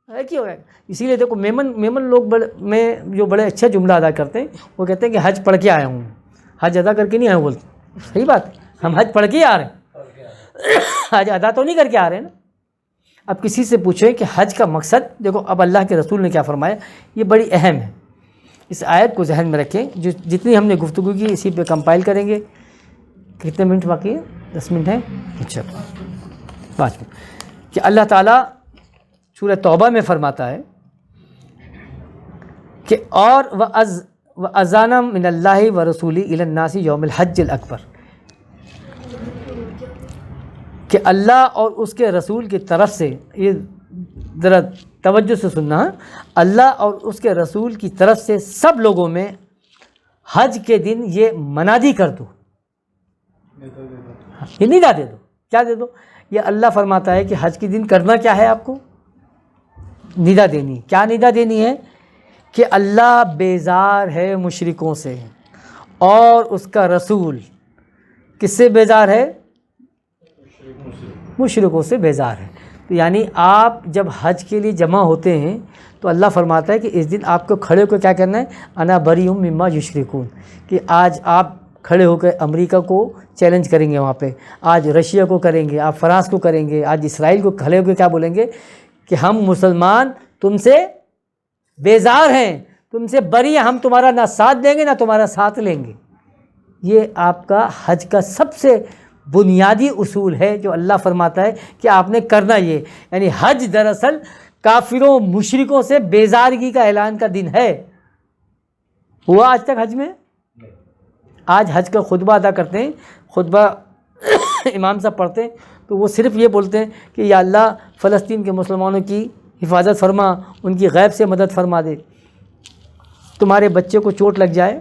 ایک ہی ہوگا. اسی لیے دیکھو میمن لوگ میں جو بڑے اچھا جملہ ادا کرتے ہیں وہ کہتے ہیں کہ حج پڑھ کے آیا ہوں، حج ادا کر کے نہیں آیا ہوں. بولتے صحیح بات ہے، ہم حج پڑھ کے ہی آ رہے ہیں، حج ادا تو نہیں کر کے آ رہے ہیں نا. اب کسی سے پوچھیں کہ حج کا مقصد، دیکھو اب اللہ کے رسول نے کیا فرمایا، یہ بڑی اہم ہے. اس آیت کو ذہن میں رکھیں. جتنی ہم نے گفتگو کی اسی پہ کمپائل کریں گے. کتنے منٹ باقی ہے؟ 10 منٹ ہیں. اچھا 5 منٹ. کہ اللہ تعالیٰ سورہ توبہ میں فرماتا ہے کہ اور وَأَذَانًا مِّنَ اللَّهِ وَرَسُولِهِ إِلَى النَّاسِ يَوْمَ الْحَجِّ الْأَكْبَرِ، کہ اللہ اور اس کے رسول کی طرف سے، یہ ذرا توجہ سے سننا، اللہ اور اس کے رسول کی طرف سے سب لوگوں میں حج کے دن یہ منادی کر دو، یہ ندا دے دو. کیا دے دو؟ یہ اللہ فرماتا ہے کہ حج کے دن کرنا کیا ہے آپ کو؟ ندا دینی. کیا ندا دینی ہے؟ کہ اللہ بیزار ہے مشرکوں سے اور اس کا رسول کس سے بیزار ہے؟ مشرکوں سے بیزار ہے. تو یعنی آپ جب حج کے لیے جمع ہوتے ہیں تو اللہ فرماتا ہے کہ اس دن آپ کو کھڑے ہو کے کیا کرنا ہے؟ انا بریء مما یشرکون، کہ آج آپ کھڑے ہو کے امریکہ کو چیلنج کریں گے، وہاں پہ آج رشیا کو کریں گے، آپ فرانس کو کریں گے، آج اسرائیل کو کھڑے ہو کے کیا بولیں گے کہ ہم مسلمان تم سے بیزار ہیں، تم سے بری ہیں، ہم تمہارا نہ ساتھ دیں گے نہ تمہارا ساتھ لیں گے. یہ آپ کا حج کا سب سے بنیادی اصول ہے جو اللہ فرماتا ہے کہ آپ نے کرنا. یہ یعنی حج دراصل کافروں مشرکوں سے بیزارگی کا اعلان کا دن ہے. ہوا آج تک حج میں؟ آج حج کا خطبہ ادا کرتے ہیں، خطبہ امام صاحب پڑھتے ہیں تو وہ صرف یہ بولتے ہیں کہ یا اللہ فلسطین کے مسلمانوں کی حفاظت فرما، ان کی غیب سے مدد فرما دے. تمہارے بچے کو چوٹ لگ جائے،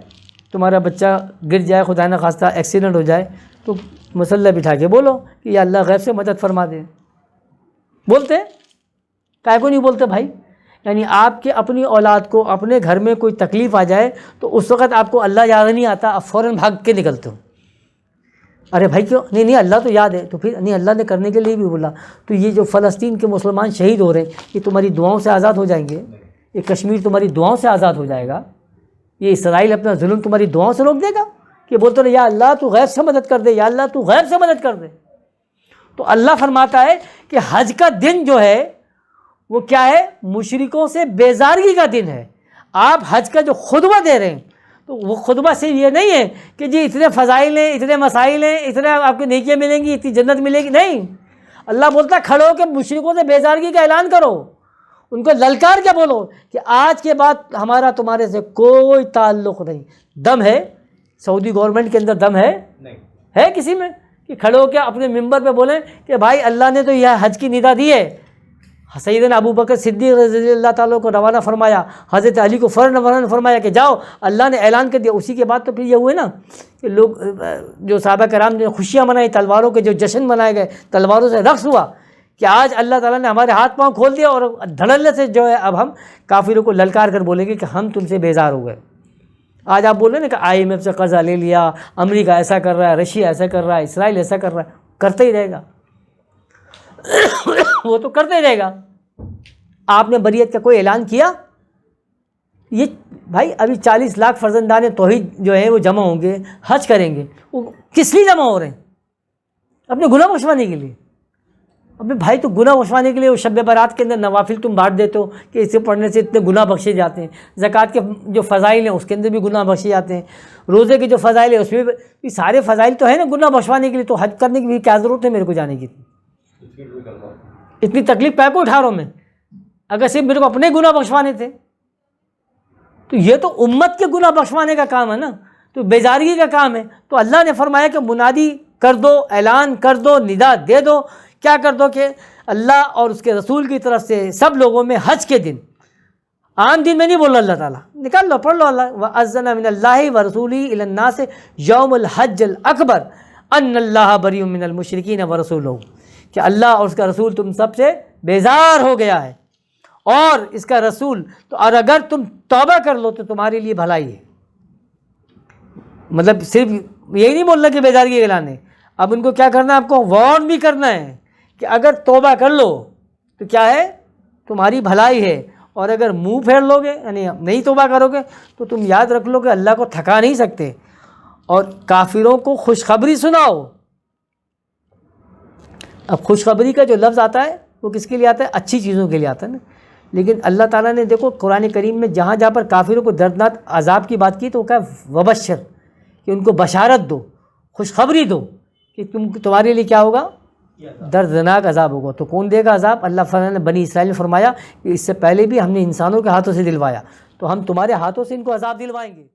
تمہارا بچہ گر جائے، خدا نہ خواستہ ایکسیڈنٹ ہو جائے تو مسلح بٹھا کے بولو کہ یا اللہ غیب سے مدد فرما دے. بولتے کائے کو نہیں بولتے بھائی؟ یعنی آپ کے اپنی اولاد کو اپنے گھر میں کوئی تکلیف آ جائے تو اس وقت آپ کو اللہ یاد نہیں آتا، آپ فوراً بھاگ کے نکلتے ہو. ارے بھائی کیوں نہیں اللہ تو یاد ہے. تو پھر نہیں، اللہ نے کرنے کے لیے بھی بولا. تو یہ جو فلسطین کے مسلمان شہید ہو رہے ہیں یہ تمہاری دعاؤں سے آزاد ہو جائیں گے، یہ کشمیر تمہاری دعاؤں سے آزاد ہو جائے گا، یہ اسرائیل اپنا ظلم تمہاری دعاؤں سے روک دے گا کہ بولتے رہے یا اللہ تو غیب سے مدد کر دے، یا اللہ تو غیب سے مدد کر دے. تو اللہ فرماتا ہے کہ حج کا دن جو ہے وہ کیا ہے؟ مشرکوں سے بیزارگی کا دن ہے. آپ حج کا جو خطبہ دے رہے ہیں تو وہ خطبہ صرف یہ نہیں ہے کہ جی اتنے فضائل ہیں، اتنے مسائل ہیں، اتنے آپ کو نیکیاں ملیں گی، اتنی جنت ملے گی. نہیں، اللہ بولتا ہے کھڑو کہ مشرکوں سے بیزارگی کا اعلان کرو، ان کو للکار کے بولو کہ آج کے بعد ہمارا تمہارے سے کوئی تعلق نہیں. دم ہے سعودی گورنمنٹ کے اندر؟ دم ہے کسی میں کہ کھڑے ہو کے اپنے ممبر پہ بولیں کہ بھائی اللہ نے تو یہ حج کی ندا دی ہے، سیدنا ابو بکر صدیق رضی اللہ تعالیٰ کو روانہ فرمایا، حضرت علی کو فوراً فرمایا کہ جاؤ، اللہ نے اعلان کر دیا. اسی کے بعد تو پھر یہ ہوئے نا کہ لوگ جو صحابہ کرام نے خوشیاں منائی، تلواروں کے جو جشن منائے گئے، تلواروں سے رقص ہوا کہ آج اللہ تعالیٰ نے ہمارے ہاتھ پاؤں کھول دیا اور دھڑلے سے جو ہے اب ہم کافروں کو للکار کر بولیں گے کہ ہم تم سے بیزار ہو گئے. آج آپ بول رہے ہیں نا کہ IMF سے قرضہ لے لیا، امریکہ ایسا کر رہا ہے، رشیا ایسا کر رہا ہے، اسرائیل ایسا کر رہا ہے. کرتے ہی رہے گا، وہ تو کرتے ہی رہے گا. آپ نے بریت کا کوئی اعلان کیا؟ یہ بھائی ابھی 40 لاکھ فرزندان توحید جو ہے وہ جمع ہوں گے، حج کریں گے. وہ کس لیے جمع ہو رہے ہیں؟ اپنے گناہ بخشوانے کے لیے. اپنے بھائی تو گناہ بخشوانے کے لیے وہ شب برات کے اندر نوافل تم بانٹ دیتے ہو کہ اسے پڑھنے سے اتنے گناہ بخشے جاتے ہیں. زکوٰۃ کے جو فضائل ہیں اس کے اندر بھی گناہ بخشے جاتے ہیں. روزے کے جو فضائل ہیں اس میں بھی سارے فضائل تو ہیں نا گناہ بخشوانے کے لیے. تو حج کرنے کی بھی کیا ضرورت ہے میرے کو جانے کی؟ اتنی تکلیف پہ کو اٹھا رہا ہوں میں اگر صرف میرے کو اپنے گناہ بخشوانے تھے. تو یہ تو امت کے گناہ بخشوانے کا کام ہے نا، تو بیزارگی کا کام ہے. تو اللہ نے فرمایا کہ منادی کر دو، اعلان کر دو، ندا دے دو. کیا کر دو کہ اللہ اور اس کے رسول کی طرف سے سب لوگوں میں حج کے دن، عام دن میں نہیں بول رہا اللہ تعالیٰ، نکال لو، پڑھ لو اللہ وَأَذَّنَ مِنَ اللَّهِ وَرَسُولِهِ إِلَى النَّاسِ يَوْمَ الْحَجِّ الْأَكْبَرِ أَنَّ اللَّهَ بَرِيءٌ مِنَ الْمُشْرِكِينَ وَرَسُولُهُ، کہ اللہ اور اس کا رسول تم سب سے بیزار ہو گیا ہے اور اس کا رسول تو، اور اگر تم توبہ کر لو تو تمہارے لیے بھلائی ہے. مطلب صرف یہی نہیں بولنا کہ بیزارگی اعلان ہے، اب ان کو کیا کرنا ہے؟ آپ کو وارن بھی کرنا ہے کہ اگر توبہ کر لو تو کیا ہے؟ تمہاری بھلائی ہے، اور اگر منہ پھیر لو گے یعنی نہیں توبہ کرو گے تو تم یاد رکھ لو کہ اللہ کو تھکا نہیں سکتے۔ اور کافروں کو خوشخبری سناؤ۔ اب خوشخبری کا جو لفظ آتا ہے وہ کس کے لیے آتا ہے؟ اچھی چیزوں کے لیے آتا ہے نا۔ لیکن اللہ تعالیٰ نے دیکھو قرآن کریم میں جہاں جہاں پر کافروں کو دردناک عذاب کی بات کی تو وہ کہا وبشر، کہ ان کو بشارت دو، خوشخبری دو کہ تمہارے لیے کیا ہوگا؟ دردناک عذاب ہوگا۔ تو کون دے گا عذاب؟ اللہ تعالیٰ نے بنی اسرائیل نے فرمایا کہ اس سے پہلے بھی ہم نے انسانوں کے ہاتھوں سے دلوایا، تو ہم تمہارے ہاتھوں سے ان کو عذاب دلوائیں گے۔